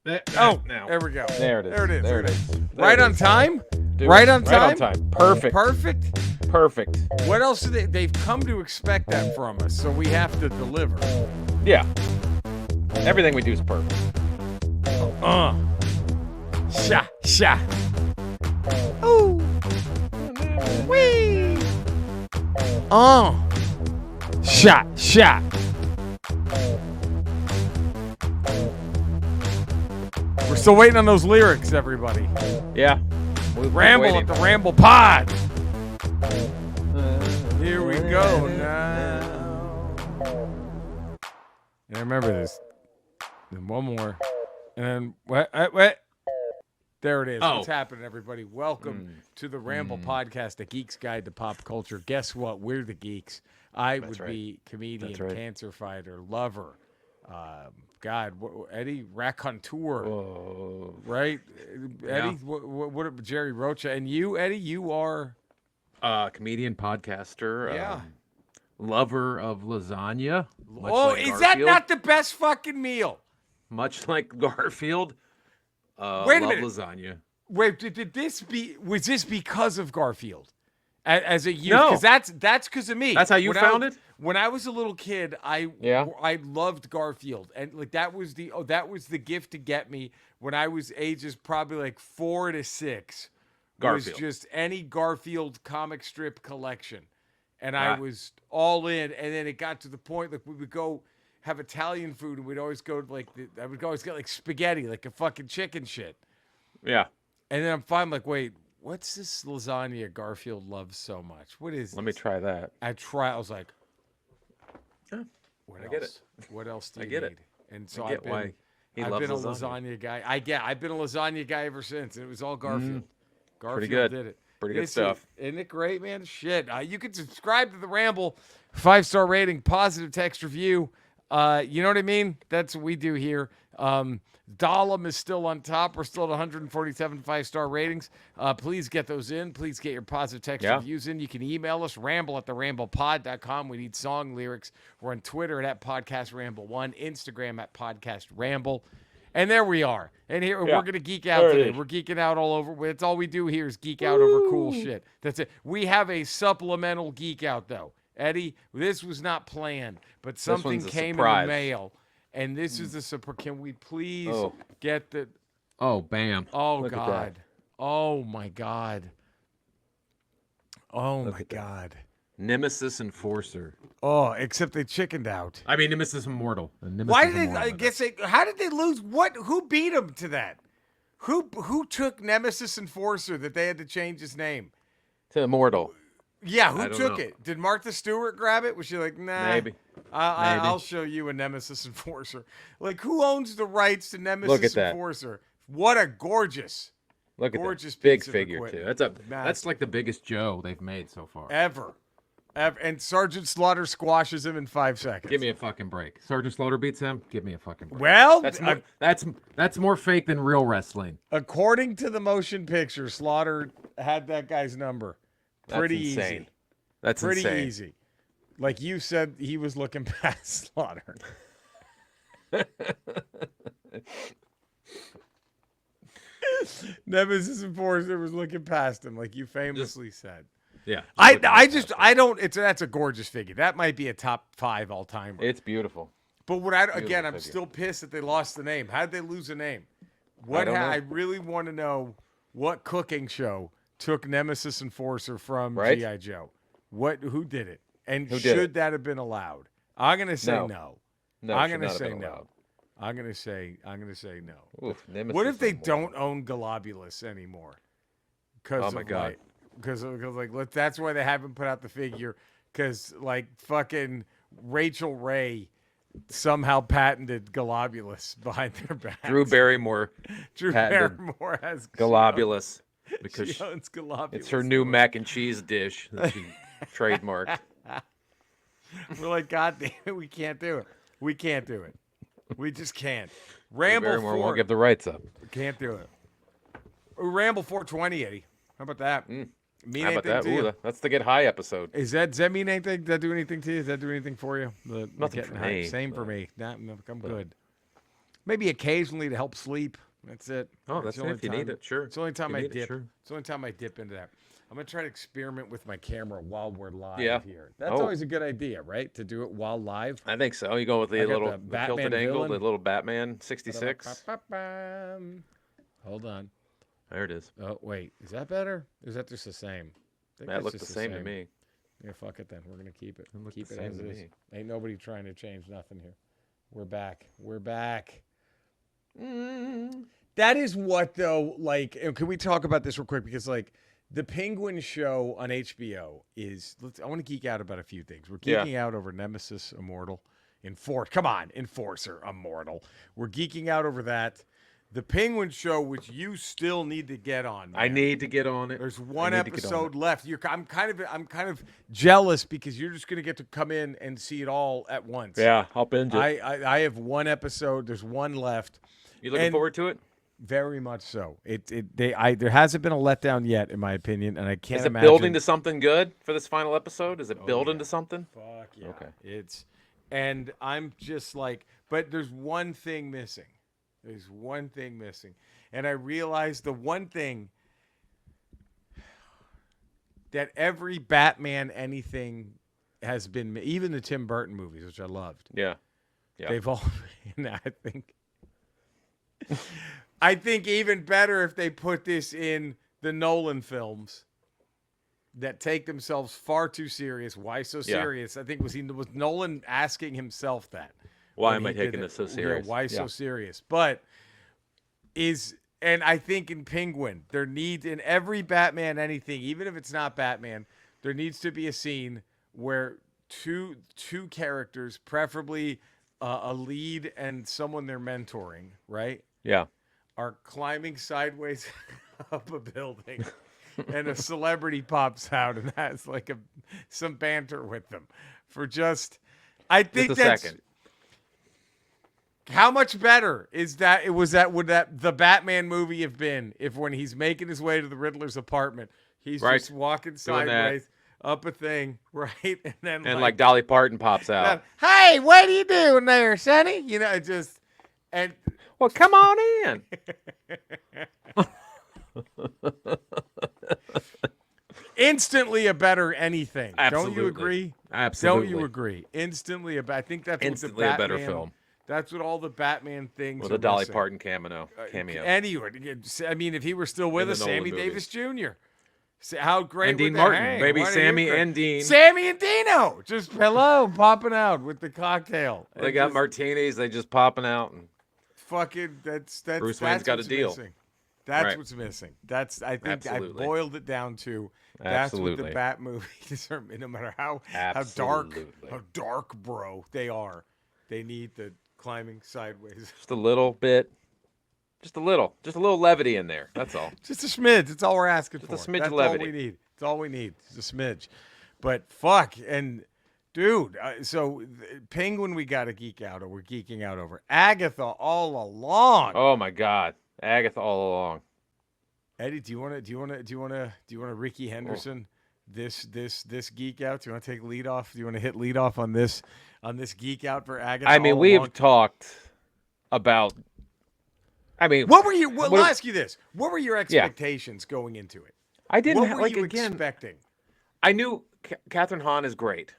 Now. There we go. There it is. There it is. There it is. Right on time? Dude, Right on time? Right on time. Perfect. Perfect. What else do they've come to expect that from us, so we have to deliver. Yeah. Everything we do is perfect. Sha. Ooh. Wee. Shot. We're still waiting on those lyrics, everybody. Yeah. Ramble at the Ramble Pod. Here we go now. And remember this. Then one more. And then what? There it is. What's happening, everybody? Welcome to the Ramble Podcast, a geek's guide to pop culture. Guess what? We're the geeks. I would be comedian, cancer fighter, lover. Eddie raconteur, right? Eddie, what Jerry Rocha, and you, Eddie, you are comedian, podcaster, lover of lasagna. Is that not the best fucking meal? Much like Garfield. Wait a minute. Lasagna. Wait, was this because of Garfield? As a youth? No. Because that's because of me. That's how you found it? When I was a little kid, I loved Garfield, and like that was the gift to get me when I was ages probably like 4 to 6. Garfield. Was just any Garfield comic strip collection, and I was all in. And then it got to the point like we would go have Italian food, and we'd always go to I would always get like spaghetti, like a fucking chicken shit. Yeah. And then I'm finally like, wait. What's this lasagna Garfield loves so much? What is this? Let me try that. I was like, what else? Get it. What else do you get need? it. And so I've been a lasagna guy. I've been a lasagna guy ever since. And it was all Garfield. Garfield did it. Pretty good stuff. Isn't it great, man? Shit. You can subscribe to the Ramble, 5-star rating, positive text review. You know what I mean? That's what we do here. Dahlem is still on top. We're still at 147 5-star ratings. Please get those in. Please get your positive text reviews in. You can email us, ramble@theramblepod.com. We need song lyrics. We're on Twitter at podcastramble1, Instagram at podcastramble. And there we are. And here we're going to geek out today. We're geeking out all over. It's all we do here is geek out over cool shit. That's it. We have a supplemental geek out, though. Eddie, this was not planned, but something came in the mail. And this is the surprise. Can we please get the... Oh, bam. Oh, look God. Oh, my God. Oh, my God. Nemesis Enforcer. Oh, except they chickened out. I mean, Nemesis Immortal. Why did they... How did they lose? Who beat them to that? Who took Nemesis Enforcer that they had to change his name? To Immortal. Yeah, who took it? Did Martha Stewart grab it? Was she like, nah? Maybe. I'll show you a Nemesis Enforcer. Like, who owns the rights to Nemesis Enforcer? What a gorgeous big figure too. That's like the biggest Joe they've made so far. Ever. And Sergeant Slaughter squashes him in 5 seconds. Give me a fucking break. Sergeant Slaughter beats him. Give me a fucking break. Well, that's more fake than real wrestling. According to the motion picture, Slaughter had that guy's number. Pretty easy. That's pretty insane. easy. Like you said, he was looking past Slaughter. Nemesis Enforcer was looking past him, like you famously said. Yeah. That's a gorgeous figure. That might be a top 5 all time. It's beautiful. But I'm still pissed that they lost the name. How did they lose the name? I really want to know what cooking show took Nemesis Enforcer from G.I. Joe. Who did it? And should that have been allowed? I'm gonna say no. I'm gonna say no. I'm gonna say no. Oof, what if they don't own Globulus anymore? Oh my God. Because that's why they haven't put out the figure. Because like fucking Rachel Ray somehow patented Globulus behind their back. Drew Barrymore has Globulus. Because she owns Globulus. It's her new mac and cheese dish that she trademarked. We're like, God damn it, we can't do it. We can't do it. We just can't. Ramble 4 won't give the rights up. Can't do it. Ramble 420, Eddie. How about that? How about that? Ooh, that's the Get High episode. Does that mean anything? Does that do anything to you? Does that do anything for you? Nothing for me. Same for me. I'm good. Maybe occasionally to help sleep. That's it. Oh, It's that's the it. only If you need time- it, sure. It's the only time If I you need it, dip. sure. It's the only time I dip into that. I'm gonna try to experiment with my camera while we're live Yeah. here. That's Oh. always a good idea, right? To do it while live. I think so. You go with I the got little the the Batman tilted angle, the villain. little Batman 66. Hold on. There it is. Oh wait, is that better? Or is that just the same? I think That that's looked just the same to me. Yeah, fuck it then. We're gonna keep it. It looked Keep the it same as to it is. me. Ain't nobody trying to change nothing here. We're back. We're back. That is what though. Like, and can we talk about this real quick? Because like, the Penguin show on HBO is. I want to geek out about a few things. We're Yeah. geeking out over Nemesis Immortal, Come on, Enforcer Immortal. We're geeking out over that. The Penguin show, which you still need to get on. I man. need to get on it. There's I one need to get on episode it. left. I'm kind of jealous because you're just gonna get to come in and see it all at once. Yeah, I'll binge it. I have one episode. There's one left. You looking and- forward to it? Very much so. There hasn't been a letdown yet, in my opinion, and I can't Is it imagine. building to something good for this final episode? Is it building to something? Fuck yeah. Okay. And I'm just like, but there's one thing missing. There's one thing missing. And I realized the one thing that every Batman anything has been, even the Tim Burton movies, which I loved. Yeah. Yeah. They've all been, I think even better if they put this in the Nolan films that take themselves far too serious. Why so Yeah. serious? I think was Nolan asking himself that. Why when am I he did taking it. this so Yeah, serious? why so serious? But and I think in Penguin, there needs in every Batman anything, even if it's not Batman, there needs to be a scene where two characters, preferably a lead and someone they're mentoring, right, Yeah. are climbing sideways up a building. And a celebrity pops out and has like some banter with them for just. I think Just a that's second. how much better is that? Would that the Batman movie have been if when he's making his way to the Riddler's apartment, he's Right. just walking Doing that. sideways up a thing, right, and then And like Dolly Parton pops out. hey, what are you doing there, Sonny? You know, it just and. Well, come on in. Instantly a better anything. Absolutely. Don't you agree? Absolutely. Don't you agree? Instantly a better. I think that's Instantly what a the better Batman, film. That's what all the Batman things With are a Dolly missing. Parton cameo. Anyway, I mean, if he were still with In the us, Sammy Nolan Davis Jr. How great And would Dean that Martin. hang? Maybe What a Sammy hypocrite. and Dean. Sammy and Dino. Just hello, popping out with the cocktail. They And got just martinis. They just popping out. And fucking that's Bruce that's Wayne's got a what's deal. Missing. That's Right. what's missing. That's I think I Absolutely. boiled it down to that's what the Absolutely. Bat movies are. No matter how Absolutely. dark, bro, they are. They need the climbing sideways. just a little bit. Just a little levity in there. That's all. Just a smidge. That's all we're asking Just for. a smidge That's of levity. all we need. It's all we need. Just a smidge. But fuck and. Dude, so Penguin, we got to geek out, or we're geeking out over Agatha all along. Oh my God, Agatha all along. Eddie, do you want to Ricky Henderson this geek out? Do you want to take lead off? Do you want to hit lead off on this geek out for Agatha? I mean, all we along? have talked about. I mean, What were you? Well, what- I'll ask you this: what were your expectations going into it? I didn't What were like you again. expecting? I knew Catherine Hahn is great.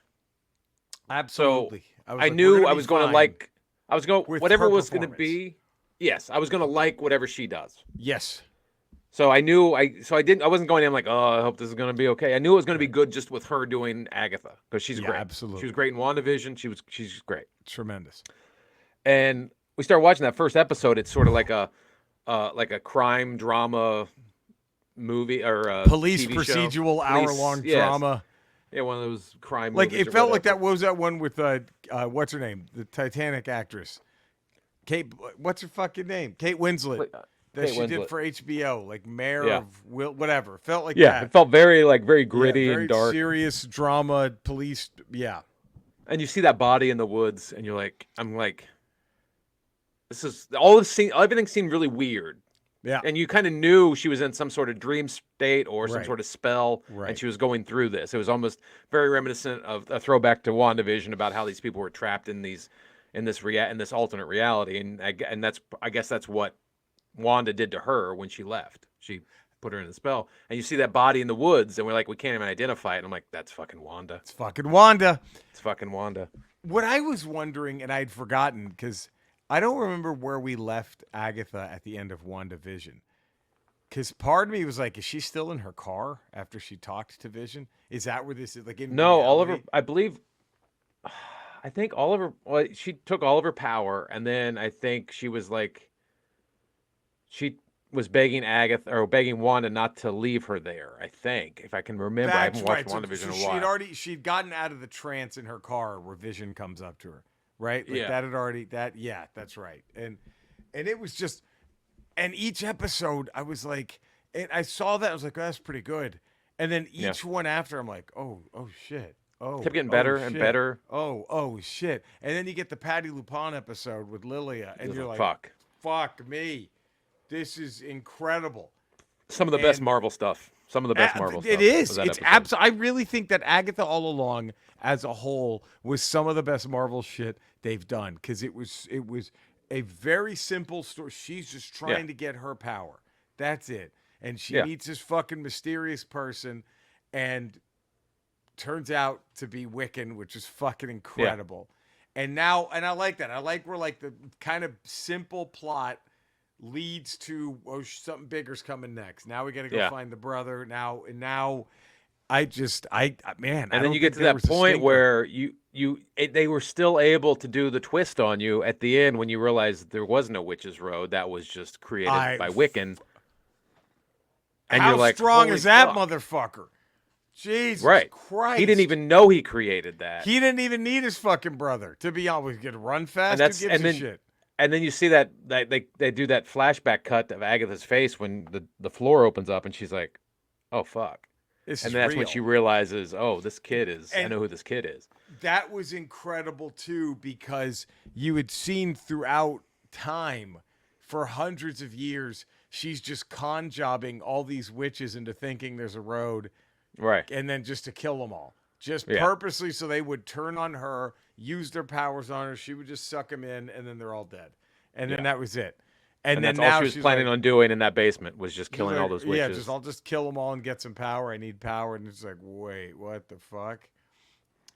Absolutely. I knew I was going to like. I was going with whatever her was going to performance. be. Yes, I was going to like whatever she does. Yes. So I knew I wasn't going in like, oh, I hope this is going to be okay. I knew it was going to be good just with her doing Agatha because she's Yeah, great. absolutely. She was great in WandaVision. She's great. Tremendous. And we started watching that first episode. It's sort of like a crime drama movie or a Police TV show. procedural Police- hour-long yes. drama. Yeah, one of those crime. Like movies it or felt like that. whatever. What was that one with what's her name? The Titanic actress, Kate. What's her fucking name? Kate Winslet. That Kate she did Winslet. for HBO, like Mayor Yeah. of whatever. Felt like Yeah, that. it felt very very Yeah, gritty very and dark. serious drama, police. Yeah, And you see that body in the woods, and you're like, I'm like, this is all this scene. Everything seemed really weird. yeah. And you kind of knew she was in some sort of dream state or some Right. sort of spell, Right. and she was going through this. It was almost very reminiscent of a throwback to WandaVision about how these people were trapped in these in this alternate reality, and I guess that's what Wanda did to her when she left. She put her in the spell, and you see that body in the woods, and we're like, we can't even identify it. And I'm like, that's fucking Wanda. It's fucking Wanda. It's fucking Wanda. What I was wondering, and I'd forgotten, because I don't remember where we left Agatha at the end of WandaVision. Because part of me was like, is she still in her car after she talked to Vision? Is that where this is? Like, in No, reality? Oliver. I believe. I think Oliver. Well, she took all of her power, and then I think she was like. She was begging Agatha or begging Wanda not to leave her there. I think, if I can remember, I haven't watched WandaVision in a while. She'd gotten out of the trance in her car where Vision comes up to her, right? Like Yeah. that had already yeah, that's right. And it was just, and each episode I was like, and I saw that I was like, oh, that's pretty good. And then each one after, I'm like, oh shit. Oh, Kept getting better and shit. better. Oh shit. And then you get the Patty Lupin episode with Lilia, and you're like, fuck me. This is incredible. Some of the best Marvel stuff. Some of the best Marvel stuff. It is. It's absolutely. I really think that Agatha all along, as a whole, was some of the best Marvel shit they've done, because it was a very simple story. She's just trying to get her power. That's it. And she meets this fucking mysterious person, and turns out to be Wiccan, which is fucking incredible. And I like that. I like where like the kind of simple plot leads to something bigger's coming next. Now we got to go find the brother. Now I man. And then you get to that point where they were still able to do the twist on you at the end when you realize there was no Witch's Road. That was just created by Wiccan. And how you're like, strong is that fuck. motherfucker? Jesus Christ. He didn't even know he created that. He didn't even need his fucking brother to be on. We could run fast. And then you see that they do that flashback cut of Agatha's face when the floor opens up and she's like, oh fuck. That's when she realizes, oh, this kid is, I know who this kid is. That was incredible too, because you had seen throughout time for hundreds of years, she's just con jobbing all these witches into thinking there's a road. Right. And then just to kill them all. Just purposely so they would turn on her, use their powers on her. She would just suck them in, and then they're all dead. And then that was it. And then that's now all she was planning on doing in that basement was just killing all those witches. Yeah, I'll just kill them all and get some power. I need power. And it's like, wait, what the fuck?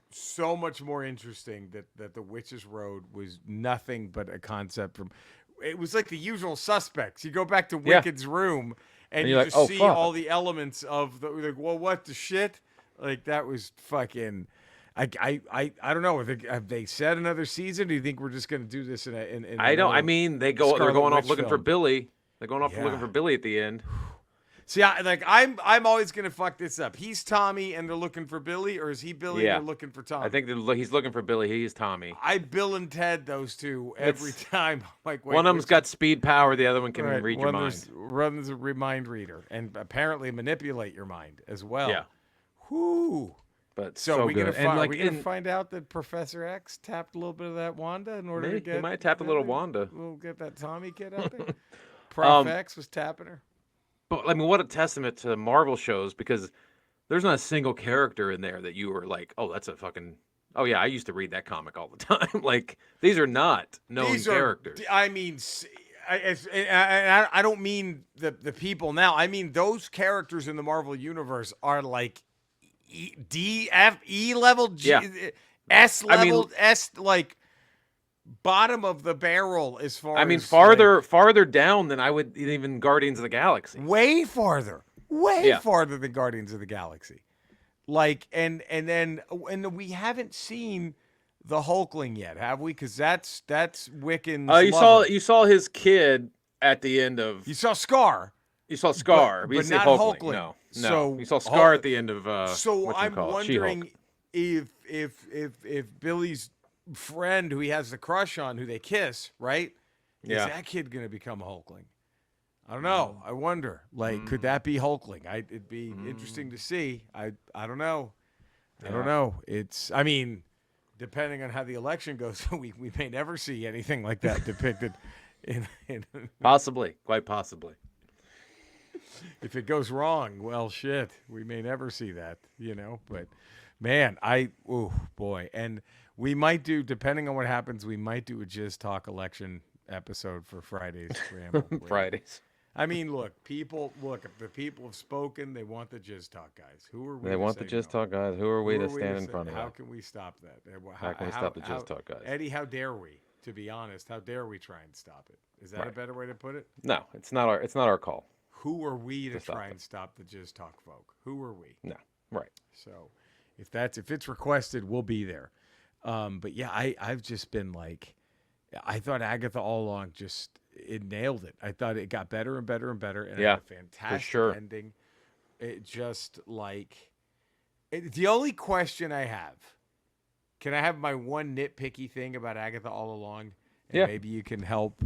So much more interesting that the Witch's Road was nothing but a concept from. It was like The Usual Suspects. You go back to Wicked's room, and you like, just see all the elements of the like. Well, what the shit? Like that was fucking. I don't know. Have they said another season? Do you think we're just going to do this in I don't. I mean, they're going off looking for Billy. They're going off looking for Billy at the end. See, I'm always going to fuck this up. He's Tommy, and they're looking for Billy, or is he Billy and they're looking for Tommy? I think he's looking for Billy. He's Tommy. I Bill and Ted those two every time. Like, wait, one of them's got speed power. The other one can read your mind. Runs a mind reader, and apparently manipulate your mind as well. Yeah. Whoo. But so we good. Are we gonna find out that Professor X tapped a little bit of that Wanda in order to get? He might have tapped a little Wanda. We'll get that Tommy kid out there. Prof X was tapping her. But I mean, what a testament to Marvel shows, because there's not a single character in there that you were like, oh, that's a fucking. Oh yeah, I used to read that comic all the time. Like these are not known characters. I mean, I don't mean the people now. I mean those characters in the Marvel universe are like D, F, E level, G, S level, S like bottom of the barrel as far. I mean, as, farther down than I would even Guardians of the Galaxy. Way farther than Guardians of the Galaxy. Like and we haven't seen the Hulkling yet, have we? Because that's Wiccan's. You saw his kid at the end of. You saw Scar. You saw Scar, but not Hulkling. No. So you saw Scar at the end of. So I'm wondering if Billy's friend, who he has the crush on, who they kiss, right? Is that kid gonna become Hulkling? I don't know. I wonder. Like, could that be Hulkling? It'd be interesting to see. I don't know. I don't know. I mean, depending on how the election goes, we may never see anything like that depicted. Possibly, quite possibly. If it goes wrong, well, shit, we may never see that, But man, oh boy, and We might do, depending on what happens, we might do a Jizz Talk election episode for Friday's Ramble. Fridays. I mean, look, if the people have spoken, they want the Jizz Talk guys. Who are we They to want the say Jizz no? Talk guys. Who are we Who to are we stand in say- front of How that? can we stop that? How can we stop the Jizz Talk guys? Eddie, how dare we? To be honest, how dare we try and stop it? Is that a Right. better way to put it? No, it's not our call. Who are we to stop try it. and stop the Jizz Talk folk? Who are we? No. Right. So if it's requested, we'll be there. But yeah, I've just been like, I thought Agatha all along it nailed it. I thought it got better and better and better, and it Yeah, had a fantastic sure. ending. It just the only question I have, can I have my one nitpicky thing about Agatha all along? And Yeah. maybe you can help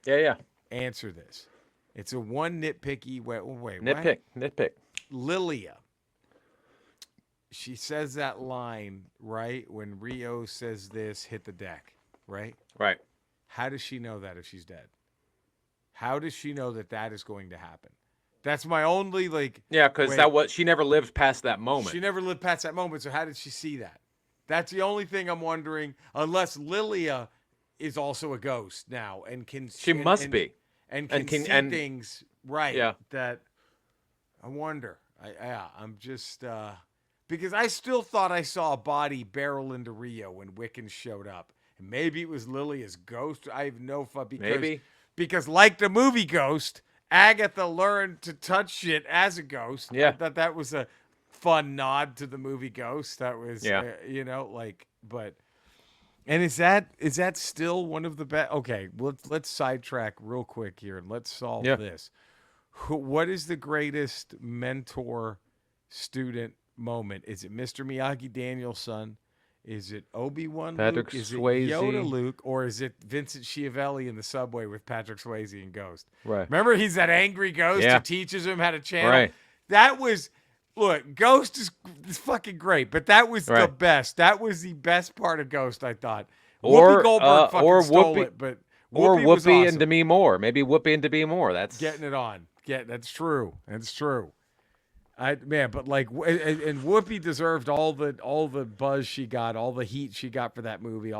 Yeah. answer this. It's a one nitpicky. Wait, what? Nitpick. Lilia. She says that line, right? When Rio says this, hit the deck, right? Right. How does she know that if she's dead? How does she know that is going to happen? That's my only Yeah, because she never lived past that moment. She never lived past that moment, so how did she see that? That's the only thing I'm wondering, unless Lilia is also a ghost now and can She must be. And can see things right. Yeah. That I wonder. I'm just because I still thought I saw a body barrel into Rio when Wiccan showed up. And maybe it was Lilia's ghost. I have no fun because like the movie Ghost, Agatha learned to touch shit as a ghost. Yeah. I thought that was a fun nod to the movie Ghost. That was but and is that still one of the best? Okay, let's sidetrack real quick here and let's solve this. What is the greatest mentor-student moment? Is it Mr. Miyagi Daniel's son? Is it Obi-Wan Patrick Luke? Is Swayze. it Yoda Luke? Or is it Vincent Schiavelli in the subway with Patrick Swayze and Ghost? Right. Remember, he's that angry ghost Yeah. who teaches him how to channel? Right. That was... Look, Ghost is fucking great, but that was the Right. best. That was the best part of Ghost, I thought. Or, Whoopi Goldberg fucking or stole Whoopi- it, but Or Whoopi was Whoopi awesome. and Demi Moore. Maybe Whoopi and Demi Moore. That's Getting it on. That's true. That's true. But and Whoopi deserved all the buzz she got, all the heat she got for that movie,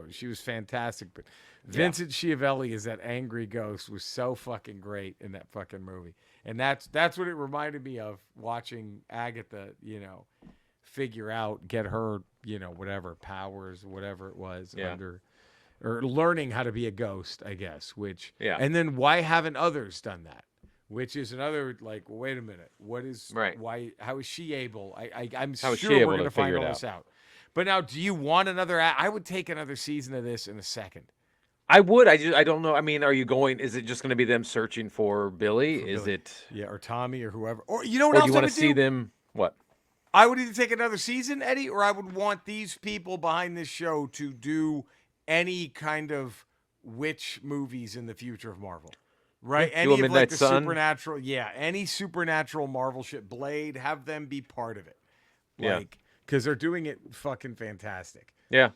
she was fantastic. But Vincent Schiavelli as that angry ghost was so fucking great in that fucking movie. And that's what it reminded me of watching Agatha, figure out, get her, whatever powers, whatever it was under, or learning how to be a ghost, I guess, and then why haven't others done that? Which is another wait a minute, what is why? How is she able? I'm How is sure she able we're to gonna find figure all it this out. But now, do you want another? I would take another season of this in a second. I would. I don't know. I mean, are you going? Is it just going to be them searching for Billy? Is it? Yeah, or Tommy or whoever? Or you know what Or else do you I want would to see do? them? What? I would either take another season, Eddie, or I would want these people behind this show to do any kind of witch movies in the future of Marvel. Right? Do a Any of Midnight the Sun? supernatural, any supernatural Marvel shit, Blade, have them be part of it. Because they're doing it fucking fantastic. Yeah.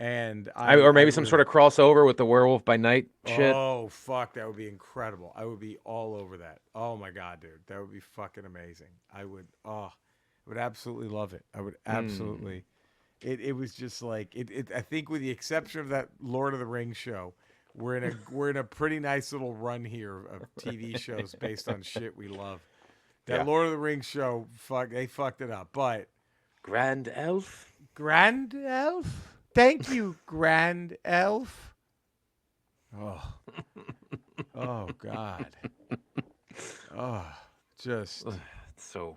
And Or maybe some sort of crossover with the Werewolf by Night shit. Oh, fuck. That would be incredible. I would be all over that. Oh, my God, dude. That would be fucking amazing. I would absolutely love it. I would absolutely. It was just I think with the exception of that Lord of the Rings show, we're in a pretty nice little run here of TV shows based on shit we love. That Lord of the Rings show, they fucked it up. But Grand Elf? Grand Elf? Thank you, Grand Elf. Oh. Oh, God. Oh, just. So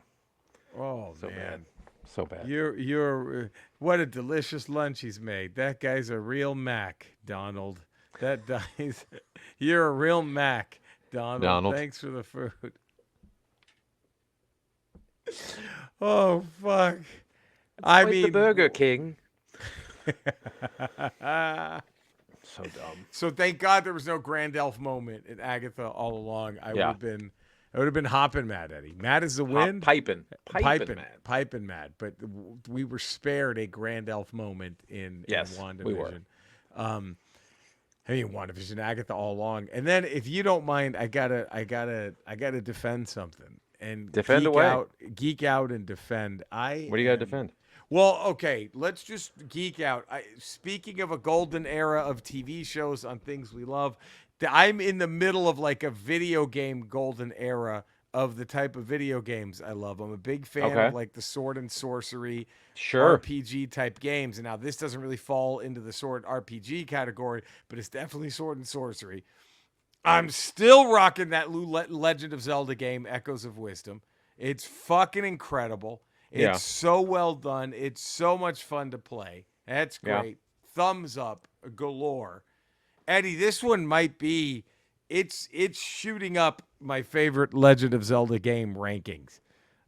Oh, so man. bad. So bad. You're what a delicious lunch he's made. That guy's a real Mac, Donald. That guy's you're a real Mac, Donald. Thanks for the food. Oh fuck. I Quite mean the Burger King. So dumb. So thank God there was no Grand Elf moment in Agatha all along. I would have been hopping mad, Eddie. Mad as the wind. Piping mad. But we were spared a Grand Elf moment in WandaVision. We were. WandaVision, Agatha all along. And then, if you don't mind, I gotta defend something and defend away. Geek out and defend. What do you gotta defend? Well, okay, let's just geek out. Speaking of a golden era of TV shows on things we love, I'm in the middle of like a video game golden era of the type of video games I love. I'm a big fan of Okay. like the sword and sorcery Sure. RPG type games. And now this doesn't really fall into the sword RPG category, but it's definitely sword and sorcery. I'm still rocking that Legend of Zelda game, Echoes of Wisdom. It's fucking incredible. Yeah. It's so well done. It's so much fun to play. That's Yeah. great. Thumbs up galore. Eddie, this one might be it's shooting up my favorite Legend of Zelda game rankings.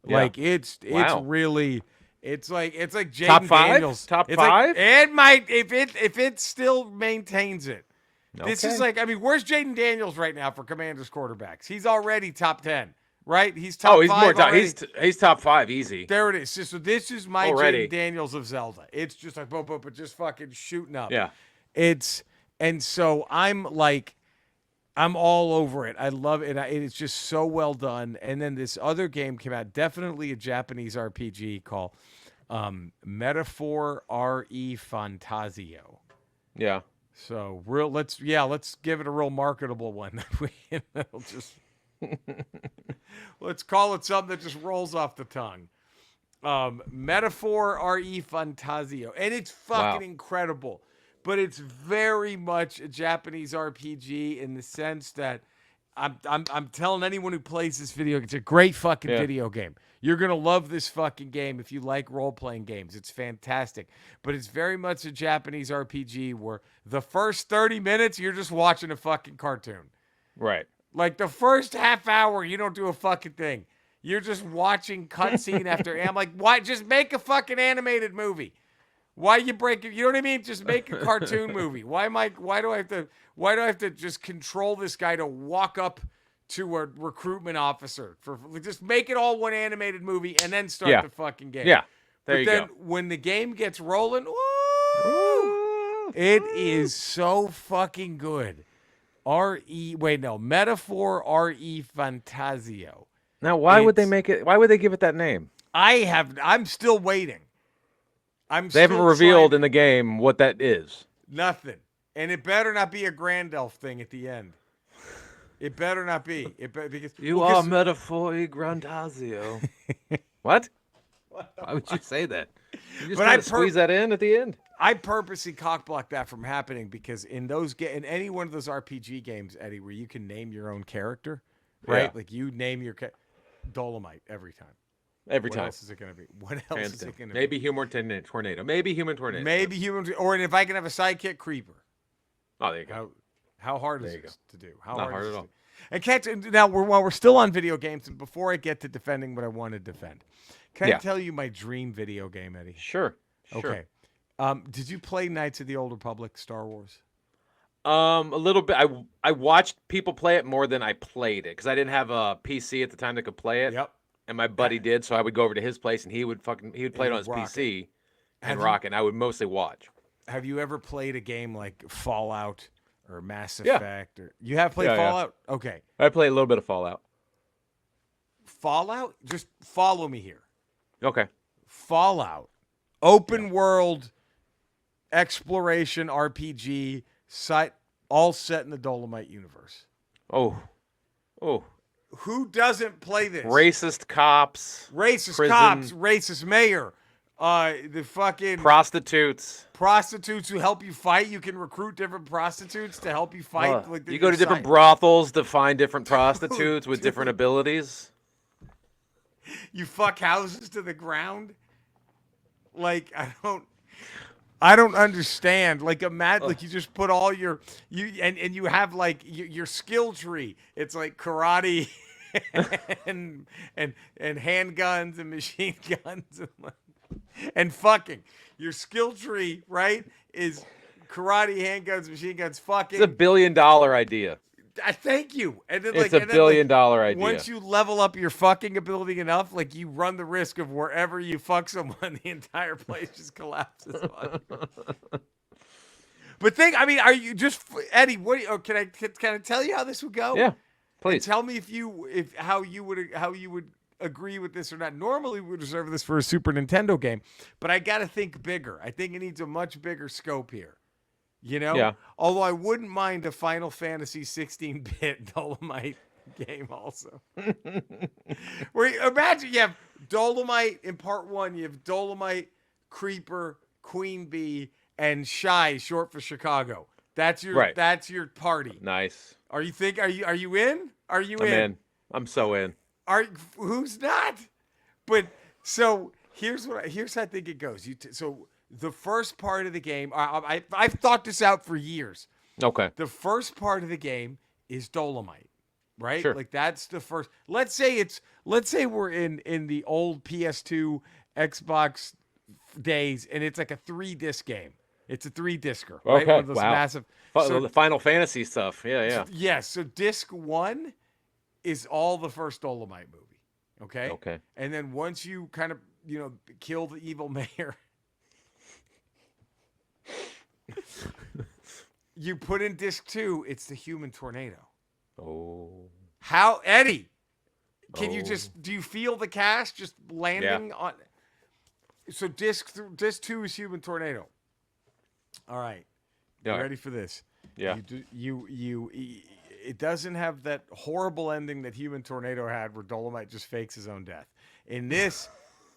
Yeah. Like it's Wow. really it's like Jaden Top five? Daniels. Top It's like, five? it might if it still maintains it. This is Okay. like, I mean, where's Jaden Daniels right now for Commanders quarterbacks? He's already top 10, right? He's top He's 5 more top. already. He's top 5 easy. There it is. So this is my Already. Jaden Daniels of Zelda. It's just like, boom, boom, but just fucking shooting up. Yeah. And so I'm like, I'm all over it. I love it. It's just so well done. And then this other game came out, definitely a Japanese RPG called Metaphor Re Fantasio. Yeah. So let's give it a real marketable one. That'll just let's call it something that just rolls off the tongue. Metaphor Re Fantasio, and it's fucking Wow. incredible. But it's very much a Japanese RPG in the sense that I'm telling anyone who plays this video, it's a great fucking Yeah. video game. You're gonna love this fucking game if you like role-playing games. It's fantastic. But it's very much a Japanese RPG where the first 30 minutes you're just watching a fucking cartoon. Right. Like the first half hour, you don't do a fucking thing. You're just watching cutscene after. I'm like, why? Just make a fucking animated movie. Why you break it? You know what I mean? Just make a cartoon movie. Why do I have to just control this guy to walk up to a recruitment officer for just make it all one animated movie and then start Yeah. the fucking game. Yeah. There But you then go. when the game gets rolling, woo, it is so fucking good. Metaphor Re Fantasio. Now, why would they It's- make it? Why would they give it that name? I'm still waiting. They haven't revealed in the game what that is. nothing. And it better not be a Grandelf thing at the end. It better not be. Because well, 'cause- Metaphor Grandazio. What? Why would you say that? You just But trying I to squeeze that in at the end? I purposely cockblocked that from happening because in in any one of those RPG games, Eddie, where you can name your own character, right? Yeah. Like you name your Dolomite every time. Every What time. else is it going to be? What else is it going to be? Maybe human tornado. Maybe human tornado. Maybe human, or if I can have a sidekick, Creeper. Oh, there you go. How hard is There you this to do? How Not hard is at this all. to- And can't now while we're still on video games, and before I get to defending what I want to defend, can I Yeah. tell you my dream video game, Eddie? Sure. Okay. Did you play Knights of the Old Republic, Star Wars? A little bit. I watched people play it more than I played it because I didn't have a PC at the time that could play it. Yep. And my buddy did, so I would go over to his place and he would play it on his rock PC and Have you- rock it. And I would mostly watch. Have you ever played a game like Fallout or Mass Yeah. Effect? Or you have played Yeah, yeah. Fallout? Okay. I played a little bit of Fallout. Fallout? Just follow me here. Okay. Fallout, open world exploration RPG, all set in the Dolomite universe. Oh. Who doesn't play this? Racist cops, Racist prison. cops, racist mayor, the fucking prostitutes. prostitutes who help you fight. You can recruit different prostitutes to help you fight. Like You go to different brothels to find different prostitutes with different abilities. You fuck houses to the ground. Like I don't understand. Like imagine, like you just put all your and you have like your skill tree. It's like karate and handguns and machine guns and fucking. Your skill tree, right, is karate, handguns, machine guns, fucking. It's $1 billion idea. Thank you. And then, It's $1 billion idea. Once you level up your fucking ability enough, like you run the risk of wherever you fuck someone, the entire place just collapses. But are you just Eddie? Can I tell you how this would go? Yeah, please. Tell me how you would agree with this or not. Normally, we would reserve this for a Super Nintendo game, but I got to think bigger. I think it needs a much bigger scope here. You know? Yeah. Although I wouldn't mind a Final Fantasy 16-bit Dolomite game also. Where imagine you have Dolomite in part 1, you have Dolomite, Creeper, Queen Bee, and Shy, short for Chicago. That's your Right. that's your party. Nice. Are you in? Are you I'm in? in. I'm so in. Who's not? But so here's how I think it goes. So the first part of the game, I've thought this out for years. Okay. The first part of the game is Dolomite, right? Sure. Like that's the first. Let's say we're in the old PS2 Xbox days, and it's like a 3-disc game. It's a 3-discer, right? Okay. One of those Wow. massive. The Final Fantasy stuff. Yeah, yeah. Yes. So disc 1 is all the first Dolomite movie. Okay. Okay. And then once you kind of kill the evil mayor, you put in disc 2. It's the human tornado. Oh. How, Eddie? Can you Oh. do you feel the cast just landing on? So disc 2 is human tornado. All right. You Yeah. ready for this? Yeah. It doesn't have that horrible ending that Human Tornado had where Dolomite just fakes his own death. In this,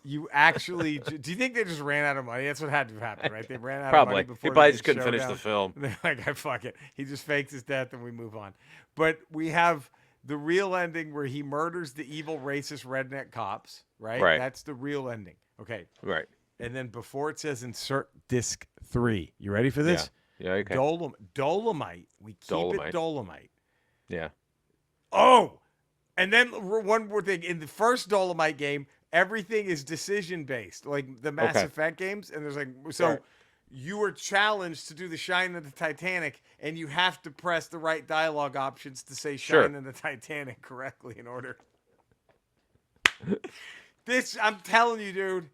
you actually do you think they just ran out of money? That's what had to happen, right? They ran out of money Probably. before He the probably big just couldn't finish showdown. the film. They're like, fuck it. He just fakes his death and we move on. But we have the real ending where he murders the evil racist redneck cops, right? Right. That's the real ending. Okay. Right. And then before it says insert disc 3. You ready for this? Yeah. Okay. Dolomite. We keep it Dolomite. Yeah. Oh, and then one more thing. In the first Dolomite game, everything is decision based, like the Mass Okay. Effect games. And there's so Right. you are challenged to do the Shine of the Titanic, and you have to press the right dialogue options to say Sure. Shine of the Titanic correctly in order. This, I'm telling you, dude,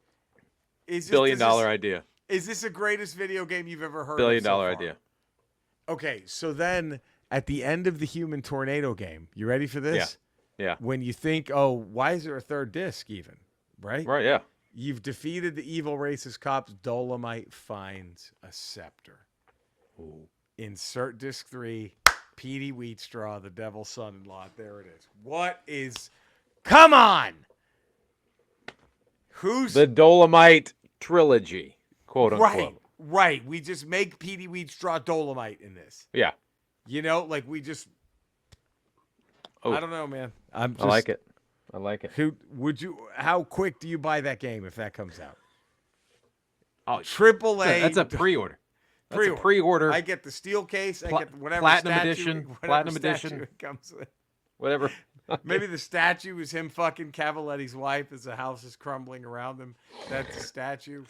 is this, Billion-dollar idea. Is this the greatest video game you've ever heard of? Billion-dollar so far? idea. Okay, so then at the end of the Human Tornado game, you ready for this? Yeah. When you think, oh, why is there a third disc even? Right? Right. Yeah. You've defeated the evil racist cops. Dolomite finds a scepter. Ooh. Insert disc 3, Petey Wheatstraw, the devil's son-in-law. There it is. What is... Come on! Who's... The Dolomite trilogy, quote unquote. Right, right. We just make Petey Wheatstraw Dolomite in this. Yeah. You know, like we just... Oh. I don't know, man. I like it. I like it. How quick do you buy that game if that comes out? Oh, Triple A. that's a pre-order. That's a pre-order. I get the steel case. I get whatever Platinum statue, edition, whatever platinum statue edition. it comes with. Whatever. Maybe the statue is him fucking Cavaletti's wife as the house is crumbling around him. That's the statue.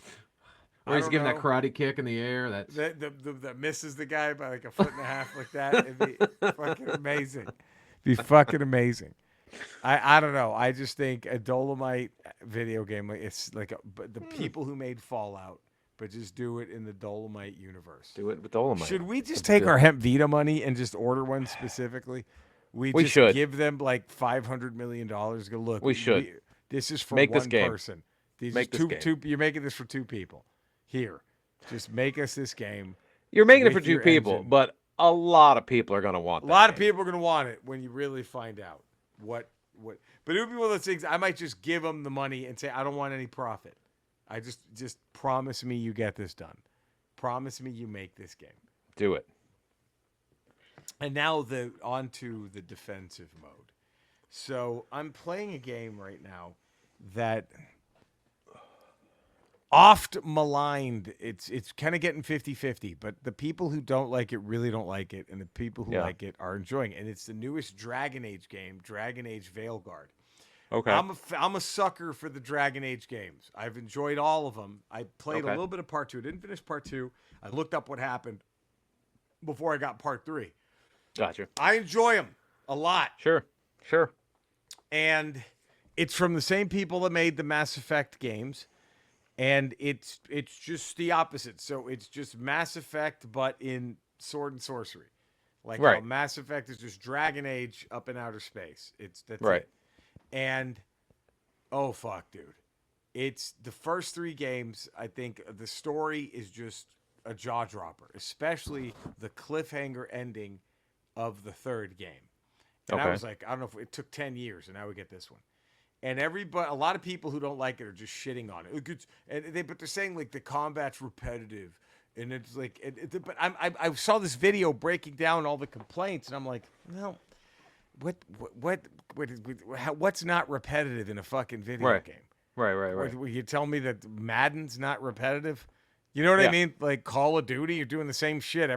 Or he's giving know. that karate kick in the air. That's That misses the guy by like a foot and a half like that. It'd be fucking amazing. Be fucking amazing. I don't know. I just think a Dolomite video game, like it's like but the people who made Fallout, but just do it in the Dolomite universe. do it with Dolomite. Should we just take our Hemp Vita money and just order one specifically? We just should. give them like $500 million. Go look. We should. This is for Make one this game. person. These Make is this two. You're making this for 2 people. Here, just make us this game. You're making it for with 2 your people, engine. but a lot of people are going to want A that lot of game. people are going to want it when you really find out what. But it would be one of those things. I might just give them the money and say, I don't want any profit. I just promise me you get this done. Promise me you make this game. Do it. And now on to the defensive mode. So I'm playing a game right now that oft maligned. It's kind of getting 50-50, but the people who don't like it really don't like it, and the people who like it are enjoying it. And it's the newest Dragon Age game, Dragon Age Veilguard. Okay. I'm a sucker for the Dragon Age games. I've enjoyed all of them. I played a little bit of part 2. Didn't finish part 2. I looked up what happened before I got part 3. Gotcha. I enjoy them a lot. Sure. And it's from the same people that made the Mass Effect games. And it's just the opposite. So it's just Mass Effect, but in sword and sorcery. Like how Mass Effect is just Dragon Age up in outer space. That's right. it. And Oh fuck, dude. It's the first 3 games. I think the story is just a jaw dropper, especially the cliffhanger ending of the 3rd game. And I Okay. was like, I don't know if it took 10 years, and now we get this one. And a lot of people who don't like it are just shitting on it. But they're saying like the combat's repetitive, and it's like, but I saw this video breaking down all the complaints, and I'm like, no, what's not repetitive in a fucking video Right. game? Right. Will you tell me that Madden's not repetitive? You know what I Yeah. mean? Like Call of Duty, you're doing the same shit Yeah.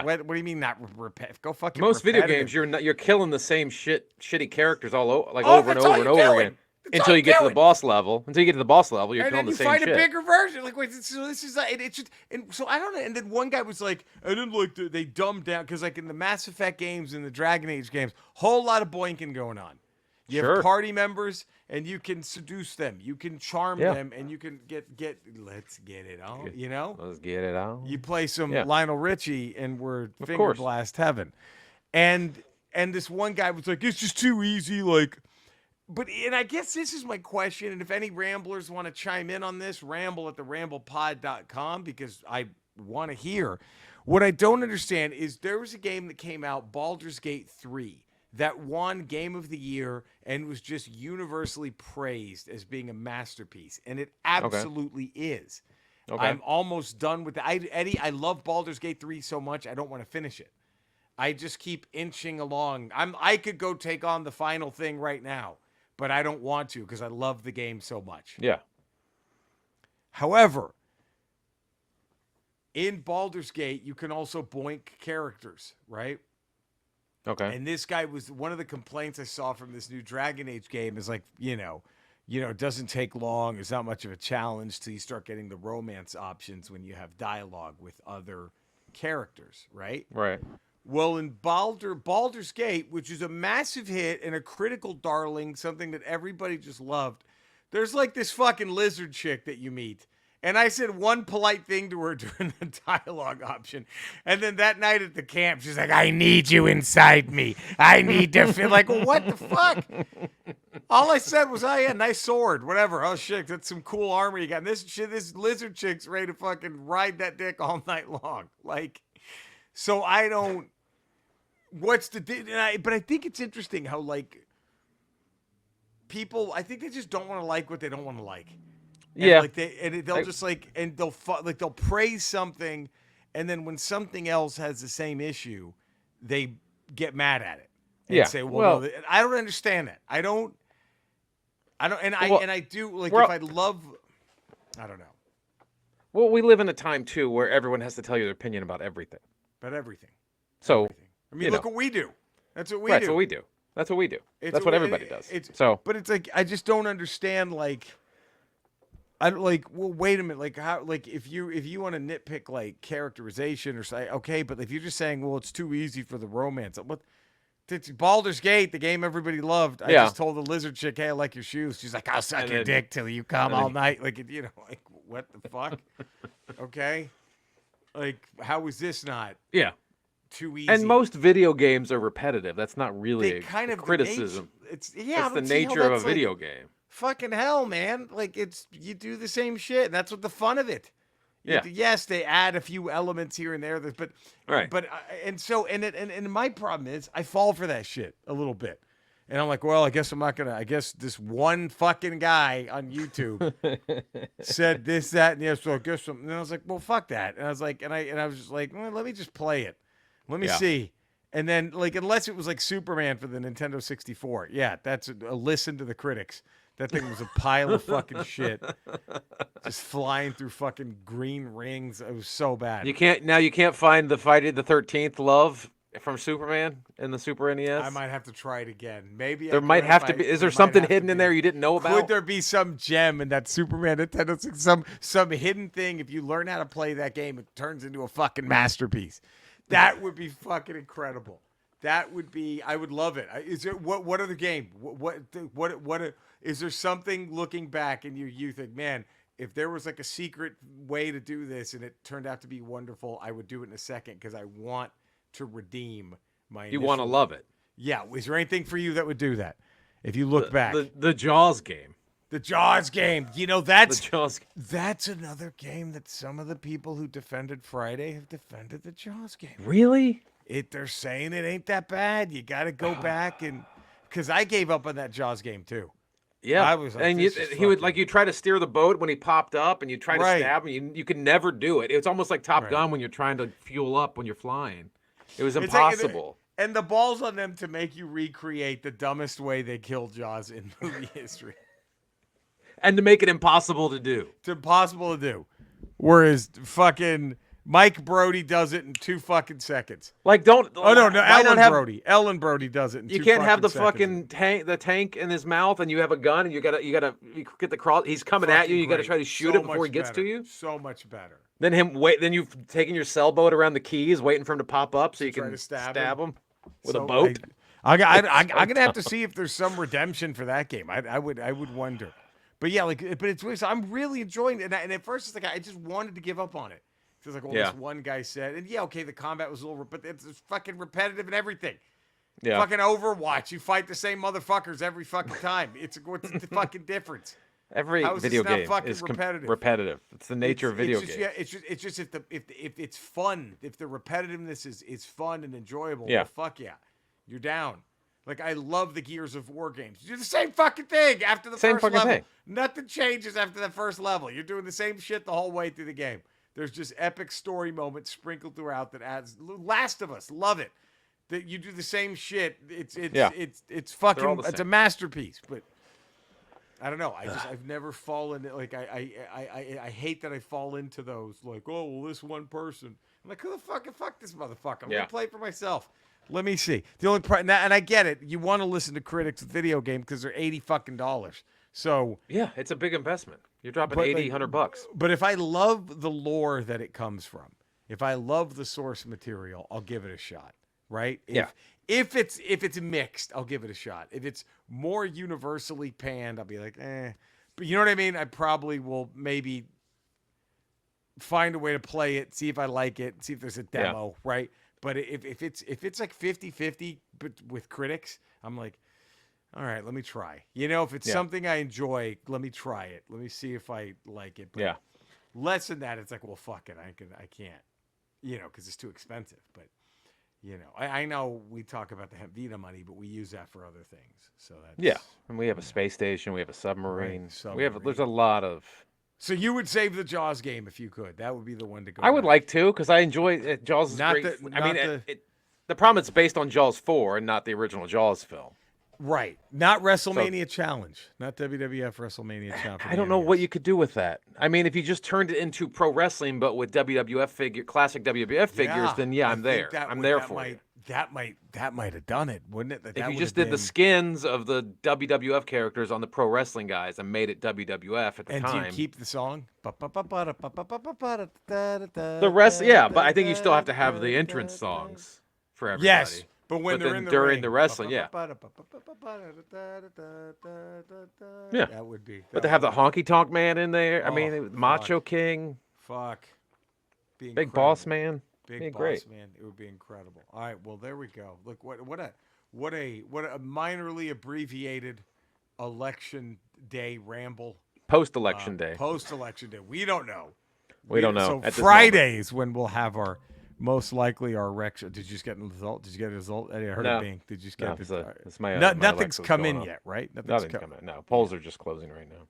what do you mean not repetitive? Go fucking Most video repetitive. games, you're killing the same shitty characters over Oh, and that's all over and you're over doing. again That's all until you you're get to the doing. boss level. Until you get to the boss level, you're And killing then the you same find shit. a bigger version. Like, wait, so this is like, it's just, and so I don't know. And then one guy was like, I didn't like they dumbed down because like in the Mass Effect games and the Dragon Age games, whole lot of boinking going on. You have Sure. party members, and you can seduce them, you can charm Yeah. them, and you can get. Let's get it on. You know, Let's get it on. you play some Yeah. Lionel Richie, and we're Of finger course. blast heaven. And this one guy was like, it's just too easy, like. But and I guess this is my question, and if any ramblers want to chime in on this, ramble at theramblepod.com because I want to hear. What I don't understand is there was a game that came out, Baldur's Gate 3, that won Game of the Year and was just universally praised as being a masterpiece, and it absolutely is. Okay. I'm almost done with that. Eddie, I love Baldur's Gate 3 so much, I don't want to finish it. I just keep inching along. I could go take on the final thing right now, but I don't want to because I love the game so much. Yeah. However, in Baldur's Gate, you can also boink characters, right? Okay. And this guy was one of the complaints I saw from this new Dragon Age game is like, it doesn't take long. It's not much of a challenge till you start getting the romance options when you have dialogue with other characters, right? Right. Well, in Baldur's Gate, which is a massive hit and a critical darling, something that everybody just loved, there's like this fucking lizard chick that you meet. And I said one polite thing to her during the dialogue option. And then that night at the camp, she's like, I need you inside me. I need to feel like, what the fuck? All I said was, oh, yeah, nice sword, whatever. Oh, shit, that's some cool armor you got. And this lizard chick's ready to fucking ride that dick all night long. Like, so I don't, but I think it's interesting how, like, people, I think they just don't want to like what they don't want to like. And Yeah. like they'll just like, and they'll praise something, and then when something else has the same issue, they get mad at it and Yeah. say, Well, no, I don't understand that. I don't, and Well, I do like well- if I love, I don't know, Well, we live in a time too where everyone has to tell you their opinion about everything. but everything. So, I mean, you look know. what we do. That's what we right, do. that's what we do. That's what we do. It's That's what everybody does. So, but it's like I just don't understand. Like, I don't like. Well, wait a minute. Like how? Like if you want to nitpick like characterization or say okay, but if you're just saying, well, it's too easy for the romance. What? It's Baldur's Gate, the game everybody loved. I Yeah. just told the lizard chick, "Hey, I like your shoes." She's like, "I'll suck And your then- dick till you come and all then- night." Like like what the fuck? Okay, like how is this not yeah. too easy? And most video games are repetitive. That's not really they a kind of criticism. It's yeah, It's the but see how nature of a that's, like, video game. fucking hell, man. Like it's you do the same shit. And that's what the fun of it. Yeah. Yes, they add a few elements here and there, but Right. But and my problem is I fall for that shit a little bit, and I'm like, well, I guess I'm not gonna. I guess this one fucking guy on YouTube said this, that, and the other. So I guess and I was like, well, fuck that. And I was like, and I was just like, well, let me just play it. Let me Yeah. see. And then, like, unless it was like Superman for the Nintendo 64, yeah, that's a listen to the critics. That thing was a pile of fucking shit, just flying through fucking green rings. It was so bad. You can't find the Friday the 13th love from Superman in the Super NES. I might have to try it again. Maybe There might have to be. Is there something hidden in there you didn't know about? Could there be some gem in that Superman Nintendo? Some hidden thing? If you learn how to play that game, it turns into a fucking masterpiece. That would be fucking incredible. That would be. I would love it. Is there what other game? What is there something looking back in your youth? Like, man, if there was like a secret way to do this and it turned out to be wonderful, I would do it in a second because I want to redeem my. You want to initial- love it. Yeah. Is there anything for you that would do that? If you look back, The Jaws game. The Jaws game. You know, The Jaws. that's another game that some of the people who defended Friday have defended the Jaws game. Really? They're saying it ain't that bad. You got to go back and because I gave up on that Jaws game too. Yeah, I was like, and this is he would fucking- you try to steer the boat when he popped up, and you try to Right. stab him. You could never do it. It's almost like Top Right. Gun when you're trying to fuel up when you're flying. It was It's like- impossible. and the balls on them to make you recreate the dumbest way they killed Jaws in movie history. And to make it impossible to do. It's impossible to do. Whereas fucking Mike Brody does it in 2 fucking seconds. Like, don't. Oh no, why not Ellen have? Brody. Ellen Brody does it in 2 You can't have the fucking seconds. tank in his mouth, and you have a gun, and you gotta get the cross. He's coming at you. Fucking You gotta great. try to shoot So it before much he gets better. to you. So much better. Then you've taken your sailboat around the keys, waiting for him to pop up so you Try can to stab stab him. him with So a boat. I'm gonna have to see if there's some redemption for that game. I would wonder. But yeah, but it's weird. So I'm really enjoying it. And at first, it's like I just wanted to give up on it. It's like, well, Yeah. this one guy said, and yeah, okay, the combat was a little, but it's fucking repetitive and everything. Yeah. Fucking Overwatch, you fight the same motherfuckers every fucking time. What's the fucking difference? Every How is this video not game fucking is repetitive? repetitive. It's the nature of video it's just, games. Yeah, it's just if it's fun, if the repetitiveness is fun and enjoyable, Yeah. well, fuck yeah, you're down. Like I love the Gears of War games. You do the same fucking thing after the Same first fucking level. thing. Nothing changes after the first level. You're doing the same shit the whole way through the game. There's just epic story moments sprinkled throughout that adds. Last of Us, love it. That you do the same shit. It's Yeah. it's fucking. all the It's a same. masterpiece. But I don't know. I've never fallen like I hate that I fall into those like, oh well, this one person. I'm like, who the fuck this motherfucker? I'm Yeah. gonna play for myself. Let me see. The only and I get it. You want to listen to critics of video game because they're $80. So, Yeah, it's a big investment. You're dropping But, 80, like, $100. but if I love the lore that it comes from, if I love the source material, I'll give it a shot. Right? Yeah. If it's mixed, I'll give it a shot. If it's more universally panned, I'll be like, eh. But you know what I mean? I probably will maybe find a way to play it, see if I like it, see if there's a demo, right? But if it's like 50-50 but with critics, I'm like, all right, let me try. You know, if it's Yeah. something I enjoy, let me try it. Let me see if I like it. But Yeah. less than that, it's like, well, fuck it. I can't, you know, because it's too expensive. But, you know, I know we talk about the Vita money, but we use that for other things. So that's Yeah. And we have a space station. We have a submarine. Right, There's a lot of. So you would save the Jaws game if you could. That would be the one to go. I would back. like to because I enjoy it. Jaws is Not great. the- I mean, not the problem it's based on Jaws 4 and not the original Jaws film. Right. Not WrestleMania Challenge. Not WWF WrestleMania Challenge. I don't know what you could do with that. I mean, if you just turned it into pro wrestling, but with classic WWF figures, then yeah, I'm there. I'm there for it. That might have done it, wouldn't it? If you just did the skins of the WWF characters on the pro wrestling guys and made it WWF at the and do time. you keep the song? The The rest, yeah, but I think you still have to have the entrance songs for everybody. Yes, but when But they're then in the during ring, the wrestling, yeah. Yeah. that would be. But to have the honky tonk man in there, I Oh, mean, Macho King, fuck, be Big Boss incredible. Man, Big be boss great. man, it would be incredible. All right, well there we go. Look what a minorly abbreviated election day ramble. Post election day. Post election day. We don't know. We don't know So at this Fridays when we'll have our most likely our Rex. Did you just get a result? Did you get a result? I heard No. it being. Did you just get No, it? it's my, Nothing's Alexa's come going in off. yet, right? Nothing's coming. No, polls are just closing right now.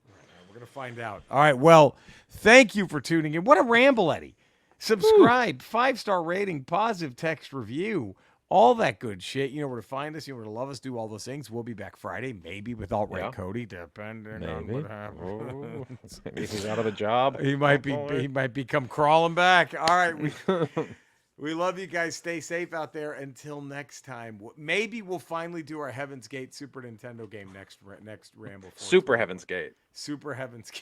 We're gonna find out. All right. Well, thank you for tuning in. What a ramble, Eddie. Subscribe, 5-star rating, positive text review, all that good shit. You know where to find us. You know where to love us. Do all those things. We'll be back Friday, maybe with Alt Right Yeah. Cody, depending on Maybe. what happens. Maybe he's out of a job. He might be. Oh, boy. He might become crawling back. All right. We love you guys. Stay safe out there. Until next time. Maybe we'll finally do our Heaven's Gate Super Nintendo game next Ramble. Super Heaven's Gate. Super Heaven's Gate.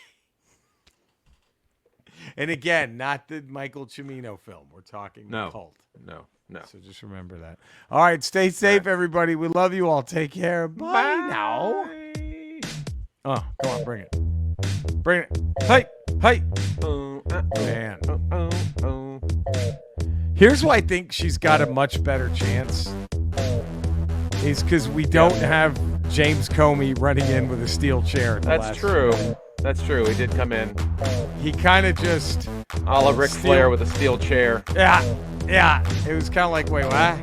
And again, not the Michael Cimino film. We're talking the cult. No. So just remember that. All right. Stay safe, everybody. We love you all. Take care. Bye now. Oh, come on. Bring it. Bring it. Hey. Man. Here's why I think she's got a much better chance. Is because we don't have James Comey running in with a steel chair. At the That's last true. minute. That's true. He did come in. He kind of just, A la Ric Steel- Flair with a steel chair. yeah. It was kind of like, wait, what?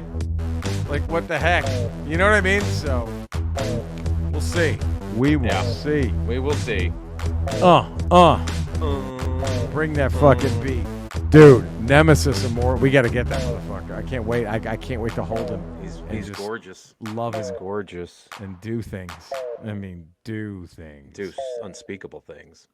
Like, what the heck? You know what I mean? So, we'll see. We will Yeah. see. We will see. Bring that fucking beat. Dude, Nemesis and more. We got to get that motherfucker. I can't wait. I can't wait to hold him. He's just gorgeous. Love him Gorgeous. and do things. I mean, do things. Do unspeakable things.